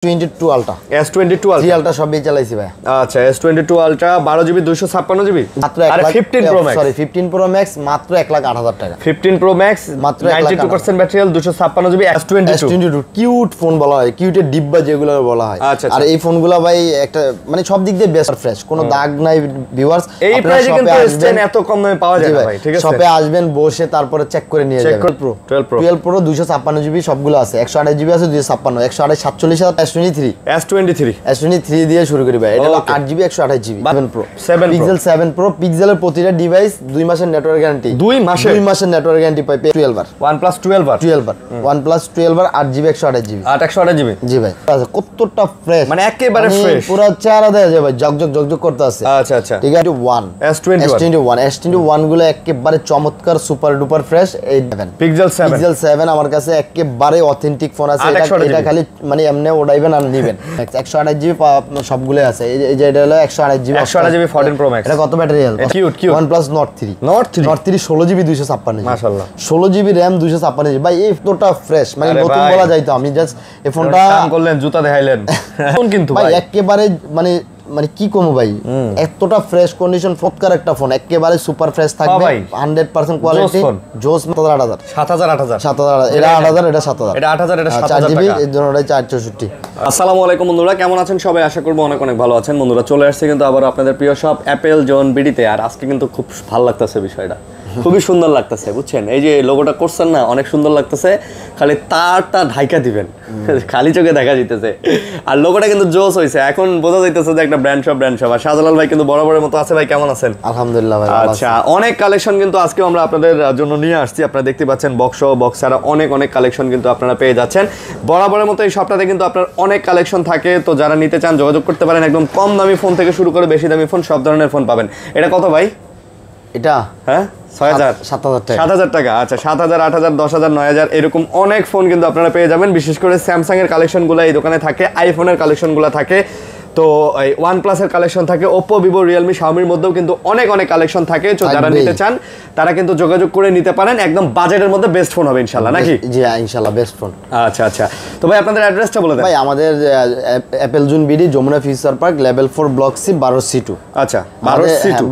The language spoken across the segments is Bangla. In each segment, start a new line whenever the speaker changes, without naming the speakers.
S22 Ultra
S22 Ultra
3 Ultra সবই চালাইছি ভাই।
আচ্ছা S22 Ultra 12GB 256GB
মাত্র
আর 15 Pro Max
sorry 15 Pro Max মাত্র 1,08,000 টাকা।
15 Pro Max
মাত্র
92% battery 256GB
S22 cute phone বলা হয়, কিউটের ডিব্বা যেগুলো বলা হয়। আর এই ফোনগুলো ভাই একটা মানে সব দিক দিয়ে বেস্ট ফ্রেশ, কোনো দাগ নাই ভিউয়ার্স।
এই প্রাইসে কিন্তু S10 এত কম দামে পাওয়া যায় না ভাই, ঠিক আছে?
শপে আসবেন, বসে তারপরে চেক করে নিয়ে যাবেন। 12 Pro 256GB সবগুলো আছে, 128GB আছে, 256, 128 47,000 S23 দিয়ে শুরু করি ভাই। এটা হলো 8GB 128GB 7 Pro Pixel 7 Pro পিক্সেলের প্রতিটা ডিভাইস 2 মাসের নেটওয়ার্ক গ্যারান্টি। 2 মাসের নেটওয়ার্ক গ্যারান্টি পাই 12 বার
OnePlus 12 বার
OnePlus 12 বার 8GB 128GB
128GB
জি ভাই। আচ্ছা কতটা ফ্রেশ,
মানে একেবারে ফ্রেশ,
পুরো চেহারা দেখা যায় ভাই, জগজগ করতে আছে।
আচ্ছা আচ্ছা
ঠিক আছে। S21 গুলো একেবারে চমৎকার সুপার ডুপার ফ্রেশ। এই
Pixel 7
আমার কাছে একেবারে অথেন্টিক ফোন আছে। এটা খালি মানে এমনি ওড়াইবেন আর নিবেন। 128GB সবগুলো আছে। এই যে এটা হলো 128GB
14 Pro Max।
এটা কত battery health?
Cute
OnePlus Nord 3 16GB 256GB
মাশাআল্লাহ
16GB RAM 256GB ভাই। এতটা ফ্রেশ মানে নতুন বলা যায় তো। আমি জাস্ট এই ফোনটা
কাম করলেন, জুতা দেখাইলেন ফোন কিন্তু
ভাই একেবারে মানে কি কমো ভাই, এতটা ফ্রেশ কন্ডিশন ফটকার একটা ফোন, একেবারে সুপার ফ্রেশ থাকবে 100% কোয়ালিটি। জোস 7000 এটা 8000 এটা 7000
এটা 8000 এটা 7000 টাকা।
4GB এর জন্য 464।
আসসালামু আলাইকুম বন্ধুরা, কেমন আছেন সবাই? আশা করব অনেক ভালো আছেন। বন্ধুরা চলে আসছে কিন্তু আবার আপনাদের প্রিয় শপ অ্যাপেল জোন বিডিতে। আর আজকে কিন্তু খুব ভালো লাগতেছে বিষয়টা, খুবই সুন্দর লাগতেছে, বুঝছেন? এই যে লোগোটা করছেন না, অনেক সুন্দর লাগতেছে। খালি তারটা ঢাইকা দিবেন, খালি চোখে দেখা যাইতেছে। আর লোগোটা কিন্তু জোস হইছে, এখন বোঝা যাইতেছে যে একটা ব্র্যান্ড শপ। আর শাহজালাল ভাই কিন্তু বরাবরের মতো আছে। ভাই কেমন আছেন?
আলহামদুলিল্লাহ ভাই।
আচ্ছা, অনেক কালেকশন কিন্তু আজকে আমরা আপনাদের জন্য নিয়ে আসছি। আপনারা দেখতে পাচ্ছেন বক্স ছাড়া অনেক কালেকশন কিন্তু আপনারা পেয়ে যাচ্ছেন। বরাবরের মতো এই শপটাতে কিন্তু আপনার অনেক কালেকশন থাকে। তো যারা নিতে চান যোগাযোগ করতে পারেন। একদম কম দামি ফোন থেকে শুরু করে বেশি দামি ফোন, সব ধরনের ফোন পাবেন। এটা কত ভাই?
এটা
হ্যাঁ 7000 টাকা। আচ্ছা 7000, 8000, 10000, 9000 এরকম অনেক ফোন কিন্তু আপনারা পেয়ে যাবেন। বিশেষ করে স্যামসাং এর কালেকশনগুলো এই দোকানে থাকে, আইফোনের কালেকশনগুলো থাকে, তো এই OnePlus এর কালেকশন থাকে, Oppo, Vivo, Realme, Xiaomi এর মধ্যেও কিন্তু অনেক কালেকশন থাকে। তো যারা নিতে চান তারা কিন্তু যোগাযোগ করে নিতে পারেন। একদম বাজেটের মধ্যে বেস্ট ফোন হবে ইনশাআল্লাহ, নাকি?
জি ইনশাআল্লাহ বেস্ট ফোন।
আচ্ছা তো ভাই আপনাদের অ্যাড্রেসটা বলে দেন।
ভাই আমাদের Apple zone BD, Jamuna future park, level 4 block C 12C2।
আচ্ছা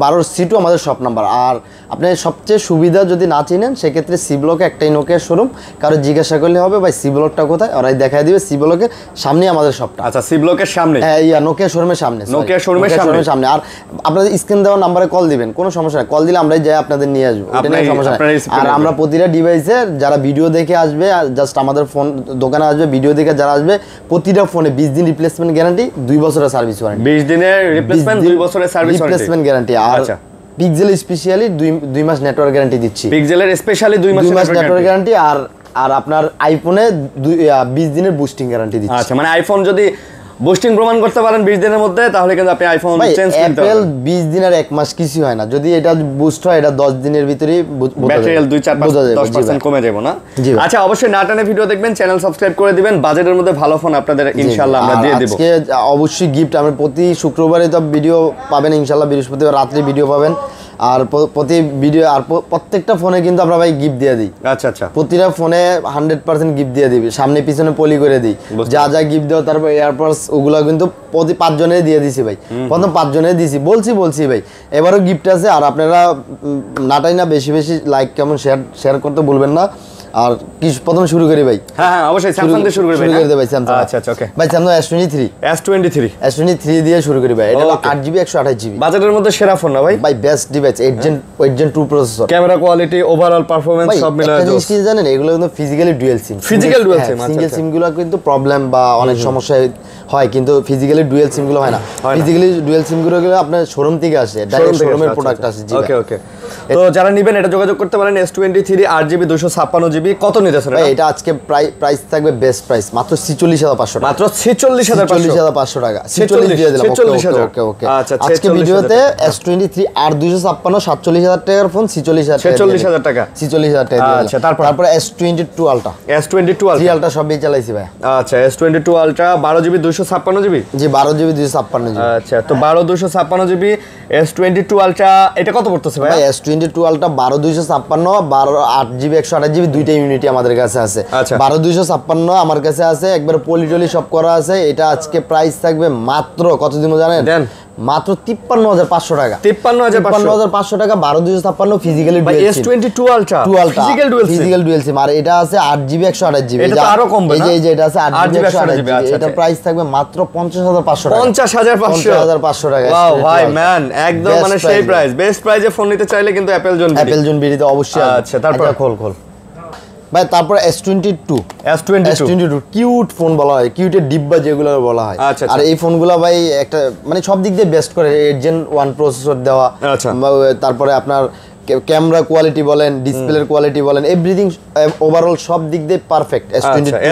12C2
আমাদের শপ নাম্বার। আর আপনি সবচেয়ে সুবিধা যদি না চিনেন সেক্ষেত্রে সি ব্লকে একটাই নোকিয়া শোরুম, কারো জিজ্ঞাসা করলে হবে ভাই সি ব্লকটা কোথায়, ওরাই দেখাই দিবে। সি ব্লকের সামনে আমাদের শপটা।
আচ্ছা সি ব্লকের সামনে,
নোকিয়া শোরুমের সামনে,
নোকিয়া শোরুমের সামনে।
আর আপনাদের স্ক্রিন দেওয়া নাম্বারে কল দিবেন, কোনো সমস্যা নেই। কল দিলে আমরাই যাই আপনাদের নিয়ে আসবো, এটা নিয়ে সমস্যা নেই। আর আমরা প্রতিটা ডিভাইসে যারা ভিডিও দেখে আসবে, জাস্ট আমাদের ফোন দোকানে আসবে, ভিডিও দেখে যারা আসবে, প্রতিটা ফোনে 20 দিন রিপ্লেসমেন্ট গ্যারান্টি, 2 বছরের সার্ভিস ওয়ারেন্টি।
20 দিনের রিপ্লেসমেন্ট, 2 বছরের সার্ভিস
রিপ্লেসমেন্ট গ্যারান্টি। আর পিক্সেল স্পেশালি 2 মাস নেটওয়ার্ক গ্যারান্টি দিচ্ছি।
পিক্সেলের স্পেশালি 2 মাস
নেটওয়ার্ক গ্যারান্টি। আর আপনার আইফোনে 20 দিনের বুস্টিং গ্যারান্টি দিচ্ছি।
আচ্ছা মানে আইফোন যদি বুস্টিং প্রমাণ করতে পারেন 20 দিনের মধ্যে, তাহলে কিন্তু আপনি আইফোন চেঞ্জ করতে পারবেন।
অ্যাপেল 20 দিন আর 1 মাস কিছু হয় না। যদি এটা বুস্ট হয়, এটা 10 দিনের ভিতরেই
ব্যাটারি 2-4-10% কমে যাবে না? আচ্ছা অবশ্যই না টানে ভিডিও দেখবেন, চ্যানেল সাবস্ক্রাইব করে দিবেন। বাজেটের মধ্যে ভালো ফোন আপনাদের ইনশাআল্লাহ আমরা দিয়ে দেব।
আজকে অবশ্যই গিফট, আমরা প্রতি শুক্রবারে তো ভিডিও পাবেন ইনশাআল্লাহ, বৃহস্পতিবার রাতে ভিডিও পাবেন। আর প্রতি ভিডিও আর প্রত্যেকটা ফোনে কিন্তু আমরা ভাই গিফট দিয়ে দিই।
আচ্ছা
প্রতিটা ফোনে 100% গিফট দিয়ে দিবি, সামনে পিছনে পলি করে দিই। যা গিফট দেওয়া, তারপর এয়ারপডস ওগুলা কিন্তু প্রতি 5 জনের দিয়ে দিছি ভাই। প্রথম 5 জনের দিছি, বলছি ভাই এবারও গিফট আছে। আর আপনারা নাটাই না বেশি লাইক কেমন শেয়ার করতে ভুলবেন না। আর কি প্রথম শুরু করি ভাই?
হ্যাঁ অবশ্যই স্যামসাং দিয়ে শুরু করি ভাই।
ভাই স্যামসাং। আচ্ছা ওকে ভাই, স্যামসাং S23 দিয়ে শুরু করি ভাই। এটা 8GB 128GB
বাজেটের মধ্যে সেরা ফোন না ভাই?
ভাই best device, 8 Gen 2 processor,
camera quality, overall performance সব মিলায়।
একটা জিনিস জানেন, এগুলো কিন্তু ফিজিক্যালি ডুয়াল সিম। সিঙ্গেল সিম গুলো কিন্তু প্রবলেম বা অনেক সমস্যা হয়, কিন্তু ফিজিক্যালি ডুয়াল সিম গুলো হয় না। ফিজিক্যালি ডুয়াল সিম গুলো আপনার শোরুম থেকে আসে, ডাইরেক্ট শোরুমের প্রোডাক্ট আসে।
ওকে তো যারা নেবেন এটা যোগাযোগ করতে পারেন। S23 8GB 256GB কত নিতেছেন
ভাই? এটা আজকে প্রাইস থাকবে বেস্ট প্রাইস মাত্র 46500 টাকা।
মাত্র 46500
টাকা। 46 দিয়ে দিলাম। ওকে
আচ্ছা
আজকে ভিডিওতে S23 আর 256 47000 টাকার ফোন
46000 টাকা।
46000 টাকা দিয়ে দিলাম।
আচ্ছা তারপর
S22 Ultra
3
Ultra সবই চালাইছি ভাই।
আচ্ছা S22 Ultra 12GB 256GB
জি 12GB 256GB।
আচ্ছা তো 12 256GB S22 Ultra এটা কত পড়তেছে ভাই?
S22 Ultra 12256 8GB 128GB দুইটা ইউনিটি আমাদের কাছে আছে। 12256 আমার কাছে আছে, একবারে পলিটলি সব করা আছে। এটা আজকে প্রাইস থাকবে মাত্র কত দিন জানেন? মাত্র 53500 টাকা। 53500 টাকা 12256 physically dual SIM.
S22 Ultra
physical dual SIM. আর এটা আছে 8GB 128GB।
এটা তো আরো কমবে না?
এই যে এটা আছে 8GB 128GB। এটা প্রাইস থাকবে মাত্র 50500 টাকা।
50500
টাকা।
ওয়াও ভাই ম্যান, একদম মানে সেই প্রাইস। বেস্ট প্রাইসে ফোন নিতে চাইলে কিন্তু অ্যাপেল জোন বিডিতে অবশ্যই। আচ্ছা তারপর
খোল ভাই। তারপর S22 কিউট ফোন বলা হয়, কিউটের ডিব্বা যেগুলো বলা হয়। আর এই ফোনগুলো ভাই একটা মানে সব দিক দিয়ে বেস্ট করে। 8 Gen 1 প্রসেসর দেওয়া, তারপরে আপনার ক্যামেরা কোয়ালিটি বলেন, ডিসপ্লের কোয়ালিটি বলেন, এভরিথিং ওভারঅল সব দিক দিয়ে পারফেক্ট।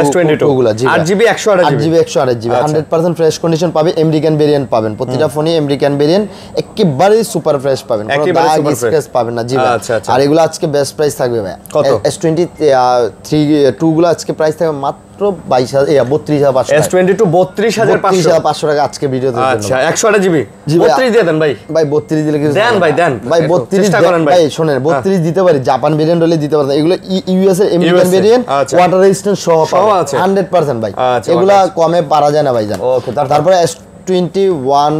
S22 গুলো
8GB
128GB 100% ফ্রেশ কন্ডিশন পাবে। আমেরিকান ভেরিয়েন্ট পাবেন, প্রতিটা ফোনই আমেরিকান ভেরিয়েন্ট, একেবারে সুপার ফ্রেশ পাবেন, কোনো দাগ স্ক্র্যাচ পাবেন না। জি ভাই। আর এগুলো আজকে বেস্ট প্রাইস থাকবে ভাই। S23 গুলো আজকে প্রাইস থাকবে মাত্র 32500।
S22 32500
টাকা আজকে ভিডিওতে।
আচ্ছা 128GB 32 দিয়ে দেন ভাই।
ভাই 32 দিলে কি
দেন ভাই, দেন
ভাই 32 করেন ভাই। শুনেন 32 দিতে পারি, জাপান ভেরিয়েন্ট হলে দিতে পারেন। এগুলো ইউএস এর আমেরিকান ভেরিয়েন্ট, ওয়াটার রেজিস্ট্যান্ট সহ আছে 100% ভাই। এগুলা কমে পারা যায় না ভাই জান। ওকে তারপরে S21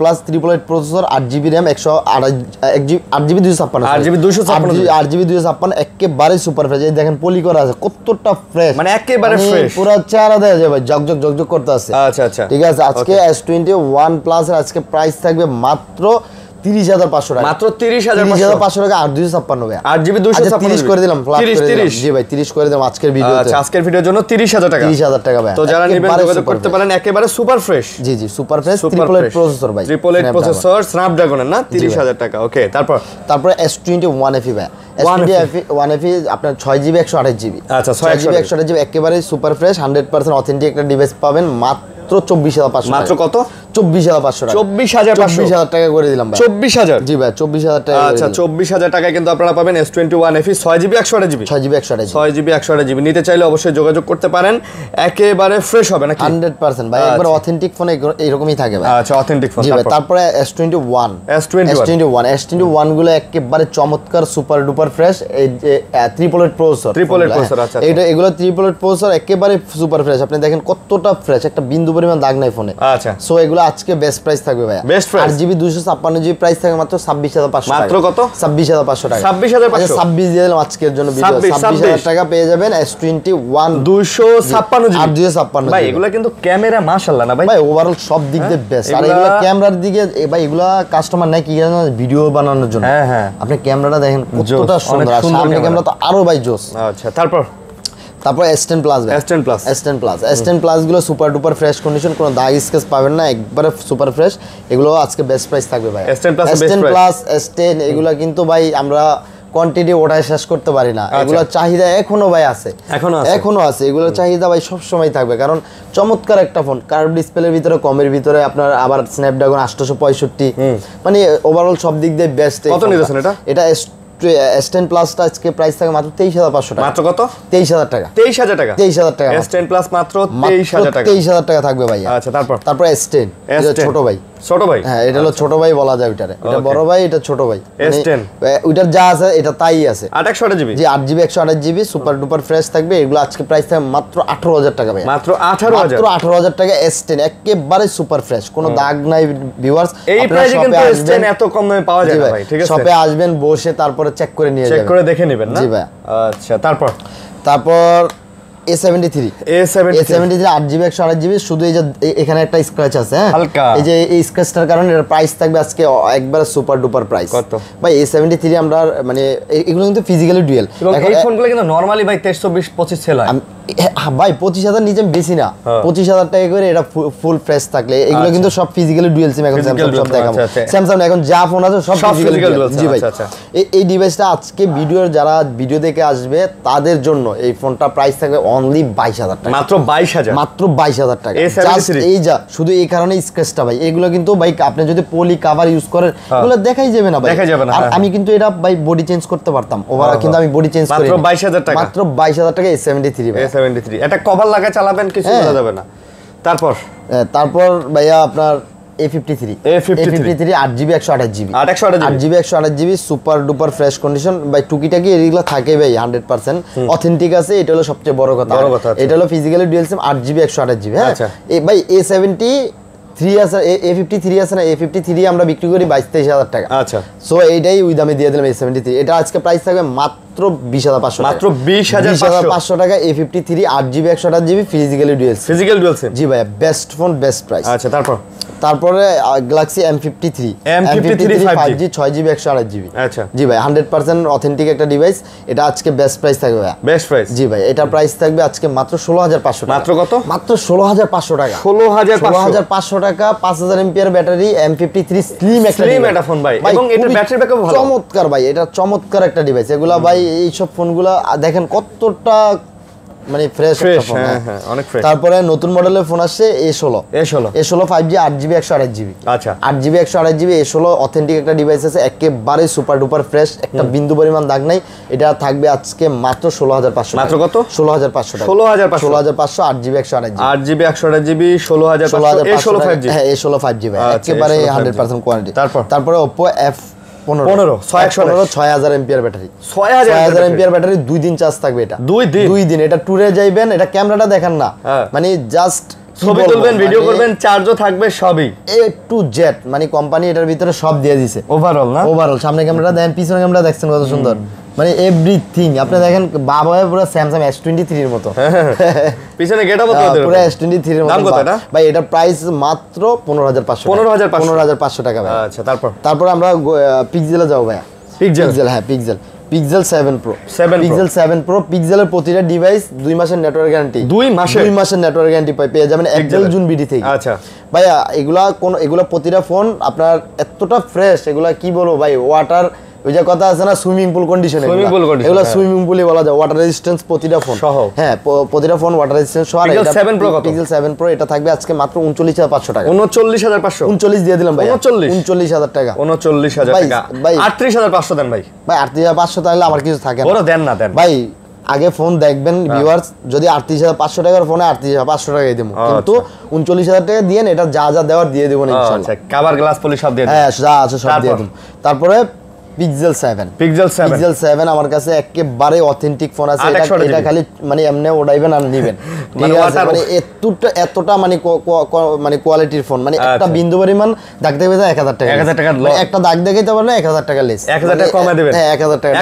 Plus triple 8 processor 8GB RAM 8GB 256 একেবারে সুপার ফ্রেশ। এই দেখেন পলি করা আছে, কতটা ফ্রেশ,
মানে একেবারে ফ্রেশ,
পুরো চেহারা দেখা যায় ভাই, জকজক করতে আছে। আচ্ছা ঠিক আছে। আজকে S21 Plus এর আজকে প্রাইস থাকবে মাত্র 30500 টাকা।
মাত্র 30500
টাকা 8GB
8GB 256
করে দিলাম। 30 জি ভাই 30 করে দিলাম আজকের ভিডিওতে।
আচ্ছা আজকের ভিডিওর জন্য 30000 টাকা।
30000 টাকা ভাই।
তো যারা নেবেন যোগাযোগ করতে পারেন, একেবারে সুপার ফ্রেশ।
জি সুপার ফ্রেশ ট্রিপল 8 প্রসেসর ভাই।
ট্রিপল 8 প্রসেসর স্ন্যাপড্রাগনের না, 30000 টাকা। ওকে তারপর
S21 FE ভাই। S21 FE আপনার 6GB 128GB।
আচ্ছা
6GB 128GB একেবারে সুপার ফ্রেশ 100% অথেন্টিক একটা ডিভাইস পাবেন মাত্র 24500।
মাত্র কত?
24500 টাকা।
24500
টাকা করে দিলাম ভাই।
24000
জি ভাই 24000 টাকা।
আচ্ছা 24000 টাকায় কিন্তু আপনারা পাবেন S21 FE 6GB 128GB। 6GB 128GB নিতে চাইলে অবশ্যই যোগাযোগ করতে পারেন। একেবারে ফ্রেশ হবে নাকি?
100% ভাই, একবার অথেন্টিক ফোন এরকমই থাকে ভাই।
আচ্ছা অথেন্টিক ফোন।
জি ভাই। তারপরে S21 গুলো একেবারে চমৎকার সুপার ডুপার ফ্রেশ। এই যে ট্রিপল 8 প্রসেসর।
আচ্ছা
এগুলো ট্রিপল 8 প্রসেসর একেবারে সুপার ফ্রেশ। আপনি দেখেন কতটা ফ্রেশ, একটা বিন্দু পরিমাণ দাগ নাই ফোনে।
আচ্ছা
সো এগুলো আজকে বেস্ট প্রাইস থাকবে ভাই।
Best price
8GB 256GB price থাকবে মাত্র 26500 টাকা।
মাত্র কত?
26500 টাকা।
26500।
26 দিয়ে দিলাম আজকের জন্য ভিডিও। 26000 টাকা পেয়ে যাবেন S21
256GB
856
ভাই। এগুলা কিন্তু ক্যামেরা মাশাআল্লাহ না ভাই?
ভাই ওভারঅল সব দিক দিয়ে বেস্ট। আর এগুলা ক্যামেরার দিকে ভাই এগুলা কাস্টমার নাই কি জানেন, ভিডিও বানানোর জন্য। হ্যাঁ আপনি ক্যামেরাটা দেখেন কতটা সুন্দর, আর সামনে ক্যামেরা তো আরো ভাই জোস।
আচ্ছা তারপর
S10 Plus ভাই। S10 Plus গুলো সুপার ডুপার ফ্রেশ কন্ডিশন, কোনো দাগ স্কেচ পাবেন না, একবারে সুপার ফ্রেশ। এগুলো আজকে বেস্ট প্রাইস থাকবে ভাই।
S10
Plus S10 এগুলো কিন্তু ভাই আমরা কোয়ান্টিটি ওটাই শেষ করতে পারি না। এগুলোর চাহিদা এখনো ভাই আছে, এখনো আছে। এগুলোর চাহিদা ভাই সব সময় থাকবে, কারণ চমৎকার একটা ফোন, কার্ভ ডিসপ্লের ভিতরে, কমের ভিতরে, আপনার আবার স্ন্যাপড্রাগন 865, মানে ওভারঅল সব দিক দিয়ে বেস্ট।
কত নিতেছেন এটা?
এটা S10 Plus টা আজকে প্রাইস থাকে মাত্র 23500 টাকা।
মাত্র কত?
23000 টাকা।
23000 টাকা।
23000 টাকা।
S10 Plus মাত্র 23000 টাকা।
23000 টাকা থাকবে ভাই।
আচ্ছা
তারপর S10 ছোট ভাই। হ্যাঁ এটা হলো ছোট ভাই বলা যায় ওইটারে। এটা বড় ভাই, এটা ছোট ভাই।
S10
ওইটার যা আছে এটা তাই আছে।
8GB
জি 8GB 128GB super duper fresh থাকবে। এগুলো আজকে প্রাইস থাকে মাত্র 18000 টাকা ভাই।
মাত্র 18000
টাকা। S10 একেবারে সুপার ফ্রেশ, কোনো দাগ নাই ভিউয়ার্স।
এই প্রাইসে কিন্তু S10 এত কম দামে পাওয়া যায় না ভাই, ঠিক আছে?
শপে আসবেন, বসে তারপরে চেক করে নিয়ে যাবেন,
চেক করে দেখে নেবেন না?
জি ভাই।
আচ্ছা তারপর
A73 8GB 128GB। শুধু এই যে এখানে একটা স্ক্র্যাচ আছে, হ্যাঁ
হালকা,
এই যে এই স্ক্র্যাচটার কারণে এর প্রাইস থাকবে আজকে একবারে সুপার ডুপার প্রাইস।
কত
ভাই? A73 আমরা মানে এগুলো কিন্তু ফিজিক্যালি ডুয়াল।
এই ফোনগুলো কিন্তু নরমালি ভাই 23 24 25 সেল হয়
ভাই। 25000 নিচে বেশি না, 25000 টাকা করে এটা ফুল ফ্রেশ থাকলে। এগুলো কিন্তু সব ফিজিক্যালি ডুয়াল সিম। এখন স্যামসাং সব দেখাবো, স্যামসাং এখন যা ফোন আছে সব ফিজিক্যালি ডুয়াল। জি ভাই। এই ডিভাইসটা আজকে ভিডিওর যারা ভিডিও দেখে আসবে তাদের জন্য এই ফোনটা প্রাইস থাকবে অনলি 22000 টাকা।
মাত্র 22000,
মাত্র 22000 টাকা। এই যা শুধু এই কারণে স্ক্র্যাচটা ভাই। এগুলো কিন্তু ভাই আপনি যদি পলি কভার ইউজ করেন এগুলো দেখাই যাবে না ভাই। আর আমি কিন্তু এটা ভাই বডি চেঞ্জ করতে পারতাম ওভার, কিন্তু আমি বডি চেঞ্জ করি।
মাত্র 22000 টাকা।
মাত্র 22000 টাকা A73 ভাই।
A73 এটা কভার লাগা চালাবেন, কিছু করা যাবে না। তারপর
ভাইয়া আপনার A53 8GB 128GB 8GB 128GB super duper fresh condition ভাই টুকিটাকি এগুলো থাকে ভাই 100% অথেন্টিক আছে এটা হলো সবচেয়ে বড় কথা এটা হলো physically dual SIM 8GB 128GB হ্যাঁ ভাই A73 আছে A53 আছে না A53 আমরা বিক্রি করি 22-23,000 টাকা
আচ্ছা সো
এইটাই ওই দামে দিয়ে দিলাম A73 এটা আজকে প্রাইস থাকবে মাত্র 20,500
মাত্র 20,500
টাকা A53 8GB 128GB physically dual SIM জি ভাই বেস্ট ফোন বেস্ট প্রাইস
আচ্ছা তারপরে
Galaxy M53 5G 6GB 128GB
আচ্ছা
জি ভাই 100% অথেন্টিক একটা ডিভাইস এটা আজকে বেস্ট প্রাইস থাকবে ভাই
বেস্ট প্রাইস জি
ভাই এটা প্রাইস থাকবে আজকে মাত্র 16,500 টাকা
মাত্র কত
মাত্র 16,500 টাকা 16,500 টাকা 5000 এমপিআর ব্যাটারি M53 স্লিম
একটা ফোন ভাই এবং এটার ব্যাটারি ব্যাকআপ ভালো
চমৎকার ভাই এটা চমৎকার একটা ডিভাইস এগুলা ভাই এই সব ফোনগুলা দেখেন কতটা মানে ফ্রেশ ফোন
হ্যাঁ অনেক ফ্রেশ
তারপরে নতুন মডেলের ফোন আসছে A16 5G 8GB 128GB
আচ্ছা
8GB 128GB A16 অথেন্টিক একটা ডিভাইস আছে একেবারে সুপার ডুপার ফ্রেশ একটা বিন্দু পরিমাণ দাগ নাই এটা থাকবে আজকে মাত্র 16,500
মাত্র কত
16,500 টাকা
16,500
8GB 128GB
8GB 128GB 16,500 A16 5G
হ্যাঁ A16 5G ভাই একেবারে 100% কোয়ালিটি তারপরে Oppo F15 6000 MPR battery 6000 MPR battery 2 দিন চার্জ থাকবে এটা 2 দিন এটা ট্যুরে যাইবেন এটা ক্যামেরাটা দেখেন না মানে জাস্ট
ছবি তুলবেন ভিডিও করবেন চার্জও থাকবে সবই
A to Z মানে কোম্পানি এটার ভিতরে সব দিয়ে দিয়েছে ওভারঅল সামনে ক্যামেরা দেখেন পিছনে ক্যামেরা দেখছেন কত সুন্দর মানে এভরিথিং আপনি দেখেন বাবা পুরো Samsung S23 এর মতো
পিছনে গেটআপ তো
পুরো S23 এর মতো দাম কত এটা ভাই এটা প্রাইস মাত্র 15,500 টাকা ভাই
আচ্ছা
তারপর আমরা পিক্সেলে যাব ভাই পিক্সেল হ্যাঁ পিক্সেল 7 Pro পিক্সেল 7 Pro পিক্সেলের প্রতিটা ডিভাইস 2 মাসের নেটওয়ার্ক গ্যারান্টি 2 মাসের নেটওয়ার্ক গ্যারান্টি পেয়ে যাবেন একদল জুন বিডি থেকে
আচ্ছা
ভাইয়া এগুলা প্রতিটা ফোন আপনার এতটা ফ্রেশ এগুলা কি বলবো ভাই ওয়াটার ওই যে কথা আছে না সুইমিং পুল কন্ডিশন এগুলা সুইমিং পুলই বলা যায় ওয়াটার রেজিস্ট্যান্স প্রতিটা ফোন হ্যাঁ প্রতিটা ফোন ওয়াটার রেজিস্ট্যান্স সহ
এটা
পিক্সেল 7 Pro এটা থাকবে আজকে মাত্র 39,500 টাকা
39,500
দিয়ে দিলাম ভাই 39,000 টাকা
39,000 টাকা ভাই 38,500 দেন ভাই
38,500 তাহলে আমার কিছু থাকে না
বড় দেন না দেন
ভাই আগে ফোন দেখবেন ভিউয়ার্স যদি 38,500 টাকার ফোনে 38,500 টাকাই দেবো কিন্তু 39,000 টাকা দিয়ে এটা যা দেওয়ার দিয়ে দেবো ইনশাআল্লাহ
আচ্ছা কভার গ্লাস পলিশ সব দিয়ে দেব
হ্যাঁ যা আছে সব দিয়ে দেব তারপরে পিক্সেল 7 আমার কাছে একেবারে অথেন্টিক ফোন আছে এটা খালি মানে এমনি ওড়াইবেন আর নেবেন ঠিক আছে মানে এতটা মানে কোয়ালিটির ফোন মানে একটা বিন্দু পরিমাণ দাগ দেখবে 1,000 টাকা একটা দাগ দেখাইতে পারলে 1,000 টাকা লেস
1,000 টাকা কমে দিবেন
হ্যাঁ 1,000 টাকা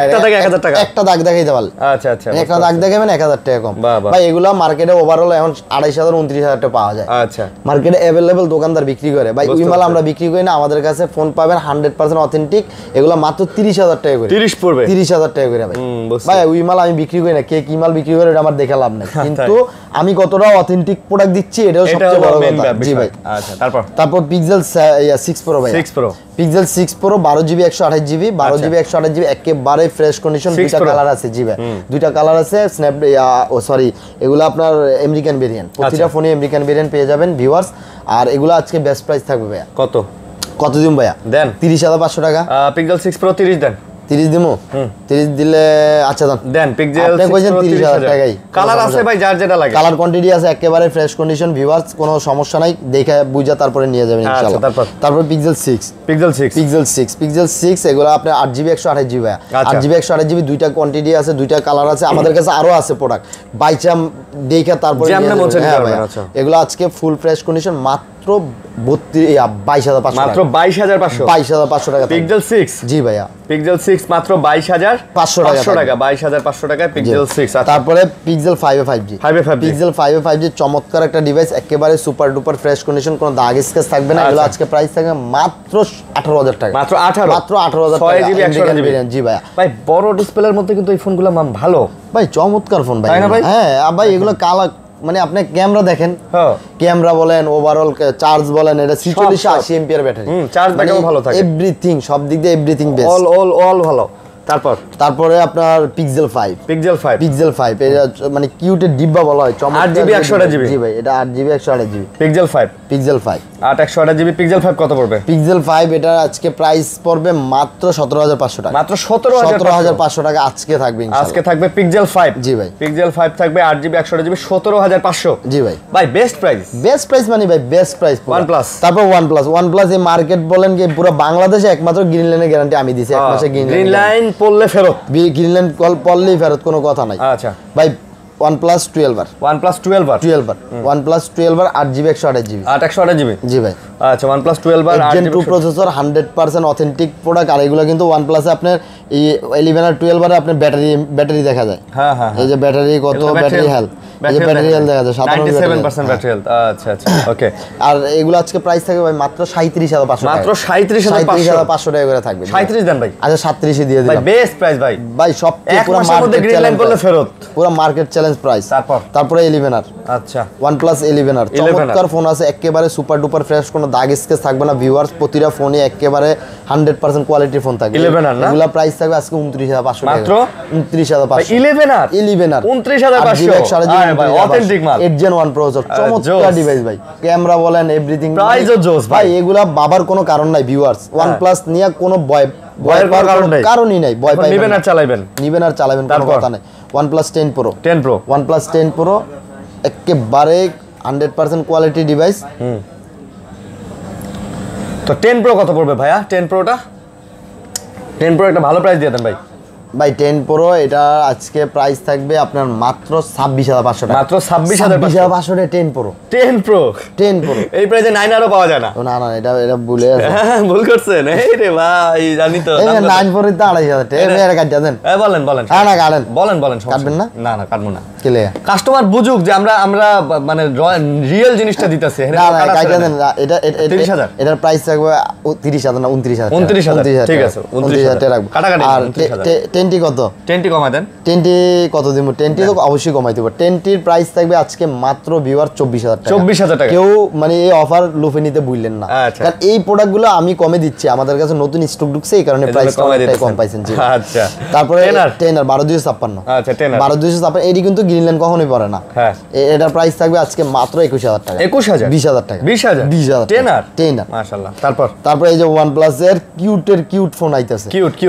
একটা দাগ দেখাইতে পারলে
আচ্ছা
একটা দাগ দেখাবেন 1,000 টাকা কম ভাই এগুলা মার্কেটে ওভারঅল এখন 28,000 29,000 টাকা পাওয়া যায়
আচ্ছা
মার্কেটে अवेलेबल দোকানদার বিক্রি করে ভাই ওই মাল আমরা বিক্রি করি না আমাদের কাছে ফোন পাবেন 100% অথেন্টিক এগুলা মাত্র 30,000 টাকা করে
30 পড়বে
30,000 টাকা করে ভাই ওই মাল আমি বিক্রি করি না কে কি মাল বিক্রি করে এটা আমার দেখা লাভ নাই কিন্তু আমি কতটা অথেন্টিক প্রোডাক্ট দিচ্ছি এটাও সবচেয়ে বড় কথা জি ভাই
আচ্ছা তারপর
পিক্সেল 6 Pro ভাই pixel 6 Pro 12GB 128GB 12GB 128GB একেবারে ফ্রেশ কন্ডিশন দুইটা কালার আছে জি ভাই দুইটা কালার আছে এগুলো আপনার আমেরিকান ভেরিয়েন্ট প্রতিটা ফোনে আমেরিকান ভেরিয়েন্ট পেয়ে যাবেন ভিউয়ার্স আর এগুলো আজকে বেস্ট প্রাইস থাকবে ভাইয়া কত দিন ভাইয়া
দেন
30,500 টাকা
পিক্সেল 6 Pro 30 দেন
30 দিমু 30 দিলে আচ্ছা
দেন পিক্সেল
আপনি কইছেন 30,000 টাকাই
কালার আছে ভাই যার যেটা লাগে
কালার কোয়ান্টিটি আছে একেবারে ফ্রেশ কন্ডিশন ভিউয়ার্স কোনো সমস্যা নাই দেখে বুঝা তারপরে নিয়ে যাবেন ইনশাআল্লাহ তারপর পিক্সেল 6 এগুলো আপনার 8GB 128GB 8GB 128GB দুইটা কোয়ান্টিটি আছে দুইটা কালার আছে আমাদের কাছে আরো আছে প্রোডাক্ট বাইচাম দেখে তারপরে এগুলো আজকে ফুল ফ্রেশ কন্ডিশন মাত্র 22,500 টাকা
পিক্সেল 6
জি ভাইয়া
পিক্সেল 6 মাত্র 22,500 টাকা 22,500 টাকা পিক্সেল 6
তারপরে পিক্সেল 5G পিক্সেল 5G চমৎকার একটা ডিভাইস একেবারে সুপার ডুপার ফ্রেশ কন্ডিশন কোনো দাগ স্কেচ থাকবে না এগুলো আজকে প্রাইস থাকবে মাত্র 18,000 টাকা
মাত্র 18,000 টাকা
6GB 128GB জি ভাইয়া
ভাই বড় ডিসপ্লের মধ্যে কিন্তু এই ফোনগুলো ভালো
ভাই চমৎকার ফোন ভাই হ্যাঁ ভাই এগুলো কালার মানে আপনি ক্যামেরা দেখেন ক্যামেরা বলেন ওভারঅল চার্জ বলেন এটা 4680 এমপিআর ব্যাটারি
চার্জ ব্যাকআপ ভালো থাকে
এভরিথিং সব দিক দিয়ে এভরিথিং বেস্ট
অল ভালো
তারপরে আপনার পিক্সেল 5 এটা মানে কিউটের ডিব্বা বলা হয়,
8GB 128GB।
জি ভাই, এটা 8GB 128GB
pixel 5 8 128GB pixel 5 কত পড়বে?
পিক্সেল 5 এটা আজকে প্রাইস পড়বে মাত্র 17500 টাকা।
মাত্র 17500
টাকা আজকে থাকবে ইনশাআল্লাহ।
আজকে থাকবে পিক্সেল 5।
জি ভাই,
পিক্সেল 5 থাকবে 8GB 128GB 17500।
জি ভাই,
বেস্ট প্রাইস
মানে ভাই বেস্ট প্রাইস।
OnePlus,
তারপর OnePlus এই মার্কেট বলেন কি পুরো বাংলাদেশে একমাত্র গ্রিন লাইনের গ্যারান্টি আমি দিছি, এক মাসে
গ্রিন লাইন পড়লে ফেরত,
গ্রিন লাইন পড়লেই ফেরত, কোনো কথা নাই।
আচ্ছা
ভাই OnePlus 12
OnePlus 12
OnePlus 12 8GB 128GB
128GB।
জি ভাই,
আচ্ছা OnePlus 12
Gen 2 processor, 100% authentic product. আর এগুলো কিন্তু OnePlus এ আপনার এই 11 আর 12 এর আপনার ব্যাটারি দেখা যায়।
হ্যাঁ,
এই যে ব্যাটারি কত, ব্যাটারি হেলথ, এই যে ব্যাটারি হেলথ দেখা যায়
97% ব্যাটারি হেলথ। আচ্ছা ওকে।
আর এগুলো আজকে প্রাইস থাকবে ভাই মাত্র 37500 টাকা।
মাত্র 37500
টাকা করে থাকবে।
37 দেন ভাই।
আচ্ছা 37 দিয়ে দিলাম।
ভাই বেস্ট প্রাইস ভাই
সবচেয়ে
এক
পুরো
মাসের মধ্যে গ্রিন লাইন করলে ফেরত,
পুরো মার্কেট চ্যালেঞ্জ প্রাইস। তারপরে 11 আর
আচ্ছা
OnePlus 11 আর চমৎকার ফোন আছে, একেবারে সুপার ডুপার ফ্রেশ, কোনো দাগ স্কেচ থাকবে না ভিউয়ার্স। প্রতিটা ফোনে একেবারে 100% কোয়ালিটির ফোন থাকবে।
11 আর না,
এগুলা প্রাইস থাকবে আজকে 29500 টাকা।
মাত্র
29500।
11 আর
29500
ভাই অথেন্টিক মাল।
8 Gen 1 প্রসেসর, চমৎকার ডিভাইস ভাই। ক্যামেরা বলেন এভরিথিং,
প্রাইসও জোস
ভাই। এগুলা বাবার কোনো কারণ নাই ভিউয়ার্স। OnePlus নিয়ে কোনো ভয়ের কারণই নাই। ভয় পাইবেন,
নিবেন আর চালাবেন,
কোনো কথা নাই। OnePlus 10 Pro OnePlus 10 Pro একেবারে 100% কোয়ালিটি ডিভাইস।
তো 10 Pro কত পড়বে ভাইয়া? 10 Pro একটা ভালো প্রাইস দিয়ে দেন ভাই।
10 Pro এটা আজকে প্রাইস থাকবে আপনার মাত্র 26500 টাকা।
মাত্র 26500
টাকা 10 Pro।
10 Pro এই প্রাইসে 9 আরও পাওয়া যায় না।
না এটা ভুলে আছে।
ভুল করছেন। এই রে ভাই, জানি তো।
এই 9 Pro তো 2500 টাকা। এর কাটটা দেন।
বলেন
না কাটেন।
বলেন
কাটবেন না?
না কাটবো না।
কেলে
কাস্টমার বুঝুক যে আমরা মানে রিয়েল জিনিসটা দিতেছি।
না কাটটা দেন। এটা 30000। এটার প্রাইস থাকবে 30000 না 29000 টাকা।
29000 ঠিক আছে,
29000 টাকা রাখবো।
কাটাকাটি।
আর 10টি কত?
10টি কমাই দেন।
10টি কত দিব? 10টি তো অবশ্যই কমাই দেব। 10টির প্রাইস থাকবে আজকে মাত্র ভিউয়ার 24000 টাকা।
24000 টাকা।
কেউ মানে এই অফার লুফে নিতে ভুললেন না, কারণ এই প্রোডাক্টগুলো আমি কমে দিচ্ছি, আমাদের কাছে নতুন স্টক ঢুকছে, এই কারণে প্রাইসটা অনেকটাই কম পাইছেন। জি আচ্ছা। তারপরে 10 আর 12256।
আচ্ছা 10 আর
12256 এডি কিন্তু গ্রিনল্যান্ড কখনোই পড়ে না।
হ্যাঁ,
এটার প্রাইস থাকবে আজকে মাত্র 21000 টাকা।
20000
টাকা।
20000 10 আর মাশাআল্লাহ। তারপরে
এই যে OnePlus এর কিউট ফোন আইতাছে।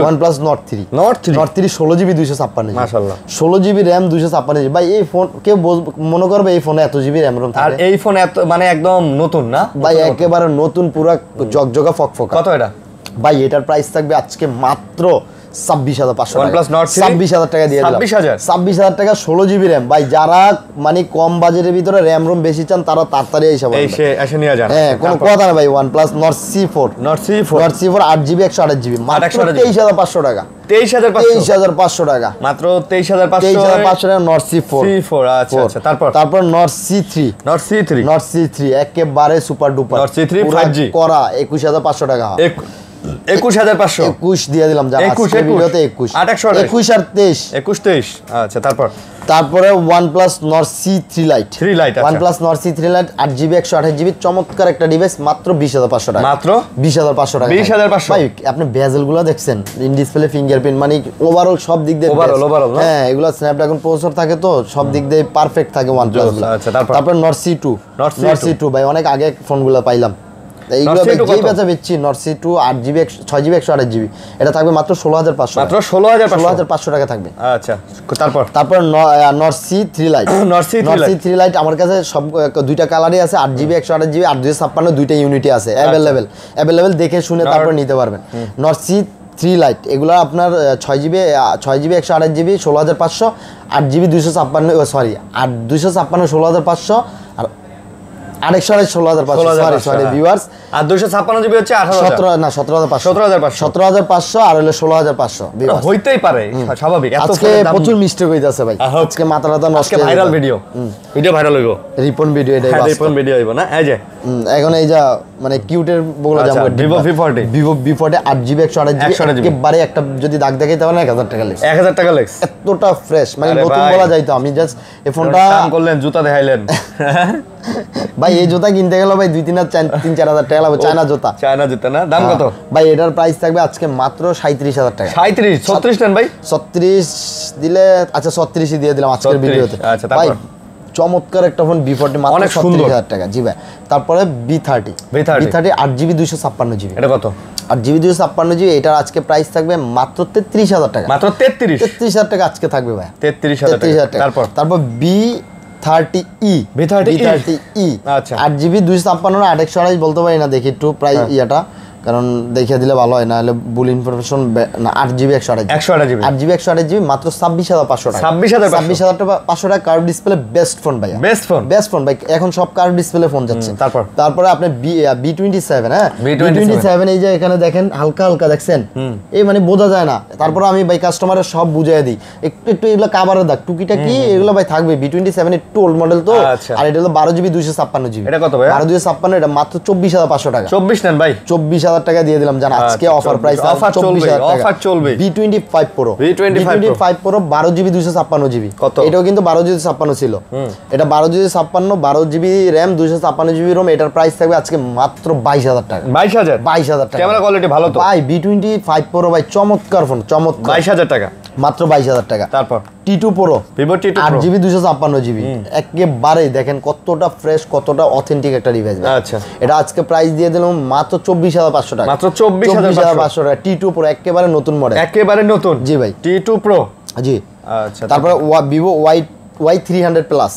OnePlus Nord 3 16GB 256GB
মাশাআল্লাহ।
16GB RAM 256GB। ভাই এই ফোন কেউ মনে করবে এই ফোনে এত জিবি RAM ROM থাকে?
আর এই ফোন এত মানে একদম নতুন না
ভাই, একেবারে নতুন, পুরো জকজকা ফকফকা।
কত এটা
ভাই? এটার প্রাইস থাকবে আজকে মাত্র 26500 টাকা।
OnePlus Nord 3
26000 টাকা দিয়ে দিলাম। 26000 টাকা 16GB RAM। ভাই যারা মানে কম বাজেটের ভিতরে RAM ROM বেশি চান তারা তাড়াতাড়ি এসে নিয়ে যান। হ্যাঁ, কোনো কথা না ভাই। OnePlus Nord C4 8GB 128GB মাত্র 23500 টাকা। 23500 টাকা
মাত্র। 23500
টাকা Nord C4।
আচ্ছা। তারপর
Nord C3 একেবারে super duper
Nord C3 5G
করা 21500 টাকা।
21500
21 দিয়ে দিলাম। জানা
21
ভিডিওতে 21 আর 23।
আচ্ছা।
তারপরে OnePlus Nord C3 Lite। OnePlus Nord C3 Lite 8GB 128GB চমৎকার একটা ডিভাইস, মাত্র 20500 টাকা।
মাত্র
20500 টাকা।
20500।
ভাই আপনি বেজেলগুলো দেখছেন, ইন ডিসপ্লে ফিঙ্গারপ্রিন্ট, মানে ওভারঅল সব দিক দিয়ে
ওভারঅল না?
হ্যাঁ, এগুলো স্ন্যাপড্রাগন প্রসেসর থাকে তো সব দিক দিয়ে পারফেক্ট থাকে OnePlus গুলো।
আচ্ছা। তারপর
Nord C2 ভাই অনেক আগে ফোনগুলো পাইলাম। এইগুলো যেই বেচা বেচছি Nord C2 8GB 6GB 128GB এটা থাকবে মাত্র 16500।
মাত্র 16500
টাকা থাকবে।
আচ্ছা। তারপর
Nord C3 Lite আমার কাছে সব দুইটা কালারই আছে, 8GB 128GB আর 256 দুইটা ইউনিটই আছে। অ্যাভেলেবেল দেখে শুনে তারপর নিতে পারবেন। Nord C3 Lite এগুলো আপনার 6GB 128GB 16500, 8GB 256 আর 256 16500 আর 128 সরি ভিউয়ার্স।
আর 256GB হচ্ছে
17500 আর হলো 16500 ভিউয়ার্স।
হইতেই পারে, স্বাভাবিক।
আজকে প্রচুর মিস্টেক হইতাছে ভাই। আজকে মাথাটা নষ্ট।
আজকে ভাইরাল ভিডিও ভাইরাল হইব।
রিপন ভিডিও, এটাই
রিপন ভিডিও হইব না? এই যে
এখন এই যা মানে কিউটের বলা যাবে
Vivo V40
Vivo V40 8GB 128GB একেবারে একটা যদি দাগ দেখাইতে পারেন 1000 টাকা লেস
1000 টাকা লেস
এতটা ফ্রেশ মানে নতুন বলা যায় তো আমি জাস্ট এই ফোনটা
কাম করলেন জুতা দেখাইলেন
ভাই এই জুতা কিনতে গেল ভাই 2-3-4 টাকা লাগবে চায়না জুতা
না দাম কত
ভাই এটার প্রাইস থাকবে আজকে মাত্র 37000 টাকা
36 নেন ভাই
36 দিলে আচ্ছা 36 দিয়ে দিলাম আজকের ভিডিওতে
আচ্ছা
ভাই
তারপর
চমৎকার একটা ফোন B40 মাত্র 37000 টাকা জি ভাই তারপরে B30 8GB 256GB
এটা কত
8GB 256GB এটার আজকে প্রাইস থাকবে মাত্র 33000 টাকা
মাত্র
33000 টাকা আজকে থাকবে ভাই
33000 টাকা
তারপর B30E
আচ্ছা
8GB 256 না 828 বলতে পারি না দেখি একটু প্রাইস ইয়াটা কারণ দেখিয়ে দিলে ভালো হয় না হলে ভুল ইনফরমেশন না 8GB 128GB 8GB 128GB মাত্র 26500 টাকা 26500 টাকা কার্ভ ডিসপ্লে বেস্ট ফোন ভাই বেস্ট ফোন ভাই এখন সব কার্ভ ডিসপ্লে ফোন যাচ্ছে তারপরে আপনি B27 হ্যাঁ B27 এই যে এখানে দেখেন হালকা হালকা দেখছেন এই মানে বোঝা যায় না তারপরে আমি ভাই কাস্টমারের সব বুঝাই দিই একটু এগুলো কাভারের দাগ টুকিটা কি এগুলো ভাই থাকবে B27 একটু ওল্ড মডেল তো আর এটা হলো 12GB 256GB
এটা কত ভাই
12GB এটা মাত্র 24500 টাকা
24 নেন ভাই
24000 টাকা দিয়ে দিলাম জান আজকে অফার প্রাইস
অফার চলবে
B25 Pro 12GB 256GB এটাও কিন্তু 12GB 256 ছিল এটা 12GB 12GB RAM 256GB ROM এটার প্রাইস থাকবে আজকে মাত্র 22000 টাকা 22000 টাকা
ক্যামেরা কোয়ালিটি ভালো তো
ভাই B25 Pro ভাই চমৎকার ফোন চমৎকার
22000 টাকা
মাত্র 22000 টাকা
তারপর
T2 Pro
Vivo T2 Pro
8GB 256GB একেবারে দেখেন কতটা ফ্রেশ কতটা অথেন্টিক একটা ডিভাইস
আচ্ছা
এটা আজকে প্রাইস দিয়ে দিলাম মাত্র 24500 টাকা
মাত্র 24500
টাকা T2 Pro একেবারে নতুন মডেল
জি ভাই T2 Pro
জি আচ্ছা তারপরে Vivo Y300 Plus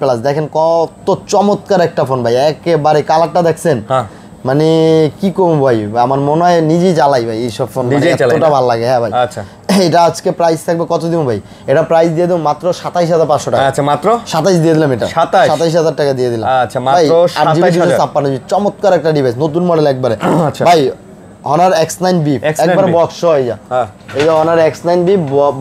Plus দেখেন কত চমৎকার একটা ফোন ভাই একেবারে কালারটা দেখছেন
হ্যাঁ
মানে কি কম ভাই আমার মনে হয় নিজেই জ্বালাই ভাই এইসব ফোন এতটা ভালো লাগে হ্যাঁ ভাই
আচ্ছা
এটা আজকে প্রাইস থাকবে কত দিব ভাই এটা প্রাইস দিয়ে দেব মাত্র 27500 টাকা
আচ্ছা মাত্র
27 দিয়ে দিলাম এটা 27000 টাকা দিয়ে দিলাম
আচ্ছা মাত্র
27056 চমৎকার একটা ডিভাইস নতুন মডেল একবারে ভাই Honor X9B একবার বক্স সহ এই যে Honor X9B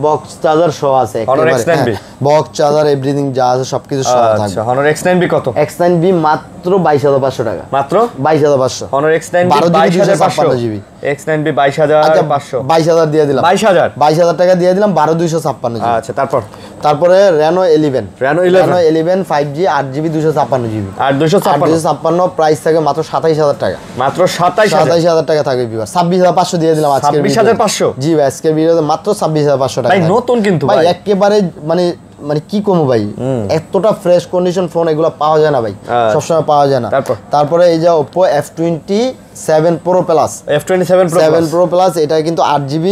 বক্স চার্জার সহ আছে
Honor X9B
box charger everything যা আছে সবকিছু সহ থাকবে
আচ্ছা Honor X9B কত
X9B মাত্র 22500 টাকা
মাত্র
22500
Honor X9B 22500 X9B 22500
22000 দিয়ে দিলাম 22000 টাকা দিয়ে দিলাম 12256
আচ্ছা
তারপরে Reno 11 5G 8GB 256GB 256 price থাকে মাত্র 27000 টাকা
মাত্র 27000
টাকা থাকবে ভিউয়ার 26500 দিয়ে দিলাম আজকে
26500
জি ভাই আজকে ভিডিওতে মাত্র 26500 টাকা
ভাই নতুন কিন্তু
ভাই একেবারে মানে কি কমো ভাই এতটা ফ্রেশ কন্ডিশন ফোন এগুলো পাওয়া যায় না ভাই সবসময় পাওয়া যায় না তারপরে এই যে Oppo F27 Pro Plus Pro Plus এটা কিন্তু 8GB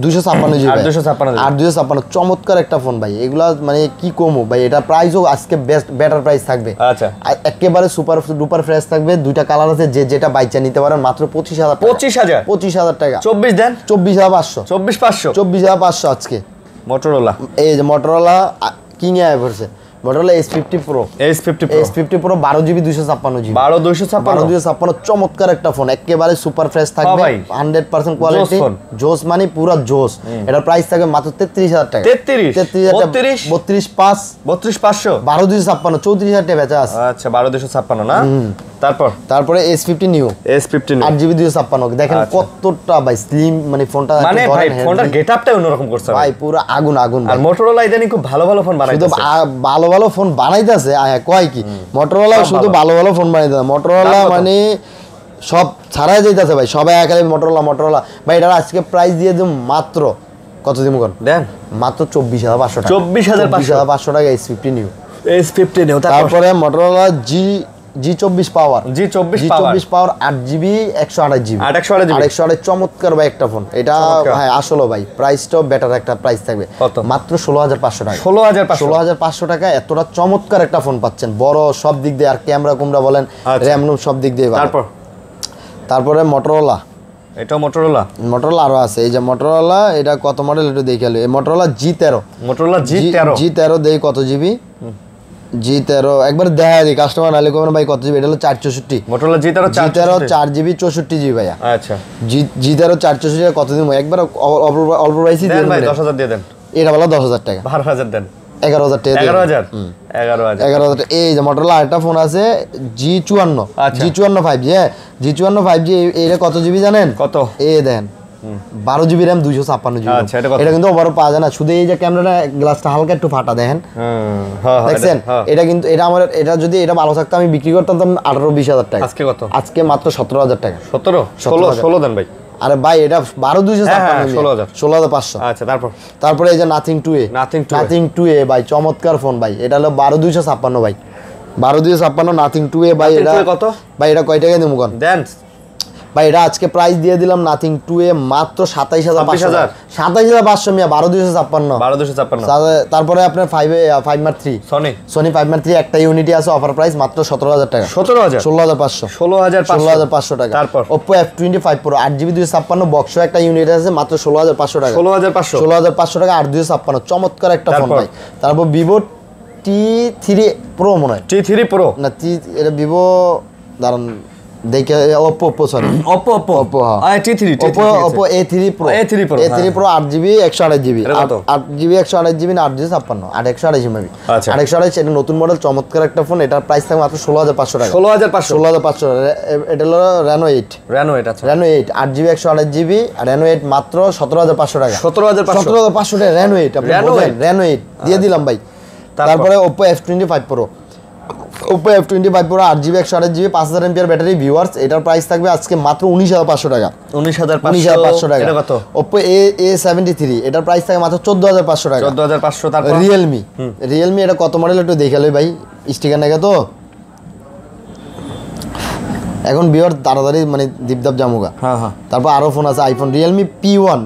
256GB 256 চমৎকার একটা ফোন ভাই এগুলা মানে কি কমো ভাই এটা প্রাইসও আজকে বেটার প্রাইস থাকবে
আচ্ছা
একেবারে সুপার ডুপার ফ্রেশ থাকবে দুইটা কালার আছে যেটা বাইচা নিতে পারেন মাত্র 25000 টাকা
24 দেন
24500 আজকে
Motorola
এই যে Motorola কিং এ পড়ছে Motorola S50 Pro 12GB 256GB চমৎকার একটা ফোন একেবারে সুপার ফ্রেশ থাকবে 100% কোয়ালিটি জোস মানে পুরো জোস এটার প্রাইস থাকবে মাত্র 33000 টাকা 32500 12256 34000 টাকা বেচা আছে
আচ্ছা 12256 না
তারপরে S50 Neo 8GB 256 দেখেন কতটা ভাই স্লিম মানে ফোনটা
মানে ভাই ফোনটার গেটআপটাই অন্যরকম করছে
ভাই পুরো আগুন
আর Motorola ইদানিং খুব ভালো ফোন বানাইতেছে
শুধু ভালো ফোন বানাইতেছে কয় কি Motorola শুধু ভালো ফোন বানাইতেছে Motorola মানে সব ছাড়াই যাইতেছে ভাই সবাই একালে Motorola ভাই এটা আজকে প্রাইস দিয়ে দিম মাত্র কত দিমু কোন
দেন
মাত্র 24500 টাকা
24500
টাকা S50 Neo
তারপরে
Motorola G24 পাওয়ার 8GB 128GB চমৎকার ভাই একটা ফোন এটা হ্যাঁ আসলে ভাই প্রাইসটাও বেটার একটা প্রাইস থাকবে মাত্র 16500 টাকা 16500 টাকা এতটা চমৎকার একটা ফোন পাচ্ছেন বড় সব দিক দিয়ে আর ক্যামেরা কুমরা বলেন RAM সব দিক দিয়ে তারপরে Motorola
এটা Motorola
আরো আছে এই যে Motorola এটা কত মডেল একটু দেখে আলো এই Motorola G13 দেই কত জিবি G13 একবার দেখা দিই কাস্টমার নালে কোন ভাই কত জিবি এটা হলো 464
Motorola G13
4GB 64GB ভাইয়া
আচ্ছা
G13 464 কত দিন একবার অল্প প্রাইসই
দেন ভাই 10000 দিয়ে দেন
এটা বলা 10000 টাকা
12000 দেন
11,000 টাকা।
11,000
11,000 এই যে Motorola আরেকটা ফোন আছে G54 G54 5G হ্যাঁ G54 5G এটা কত জিবি জানেন?
কত?
এই দেন 12 জিবি RAM 256 জিবি।
আচ্ছা এটা
কিন্তু ওভারও পাওয়া যায় না, শুধু এই যে ক্যামেরাটা গ্লাসটা হালকা একটু ফাটা দেখেন। দেখছেন এটা কিন্তু এটা আমার এটা যদি এটা ভালো থাকতো আমি বিক্রি করতাম 18-20,000 টাকা।
আজকে কত?
আজকে মাত্র 17,000 টাকা।
16 দেন ভাই।
আরে ভাই এটা 12,256 16,500।
আচ্ছা
তারপরে এই যে নাথিং 2A ভাই চমৎকার ফোন ভাই, এটা হলো 12,256 ভাই 12,256 নাথিং 2A ভাই। এটা
কত
ভাই? এটা কয় টাকা দিমু কোন
দেন
ভাই? এটা আজকে প্রাইস দিয়ে দিলাম নাথিং 2A মাত্র 27,500 27,500 মিয়া 12,256। তারপরে আপনার 5 Mark 3 Sony 5 Mark 3 একটা ইউনিটি আছে, অফার প্রাইস মাত্র 17,000 টাকা। 16,500 টাকা।
তারপর
Oppo F25 Pro 8GB 256 box একটা ইউনিট আছে মাত্র 16,500 টাকা। 16,500 টাকা 8/256 চমৎকার একটা ফোন ভাই। তারপর Vivo T3 Pro মনে হয়
T3 Pro
না এটা Vivo দাঁড়ান দেখে Oppo sorry Oppo A3 Pro 8GB 128GB 8GB 128GB না 8/256 128GB মেবি 128 এটা নতুন মডেল চমৎকার একটা ফোন, এটার প্রাইস থাকবে মাত্র 16,500 টাকা। 16,500 এটা হলো Reno 8
আচ্ছা
Reno 8 8GB 128GB Reno 8 মাত্র 17,500 টাকা। 17,500 টাকা Reno 8 আপনি বলেন Reno 8 দিয়ে দিলাম ভাই। তারপরে Oppo F25 Pro 8GB 128GB 5000 mAh battery viewers, এটার প্রাইস থাকবে আজকে মাত্র 19,500 টাকা। 19,500 টাকা।
এটা কত?
Oppo A73 এটার প্রাইস থাকে মাত্র 14,500 টাকা।
14,500। তারপর
Realme এটা কত মডেল একটু দেখে লই ভাই, স্টিকার নাকি তো এখন ভিউয়ার তাড়াতাড়ি মানে দীপদাপ জামুগা। তারপর আরো ফোন আছে আইফোন Realme P1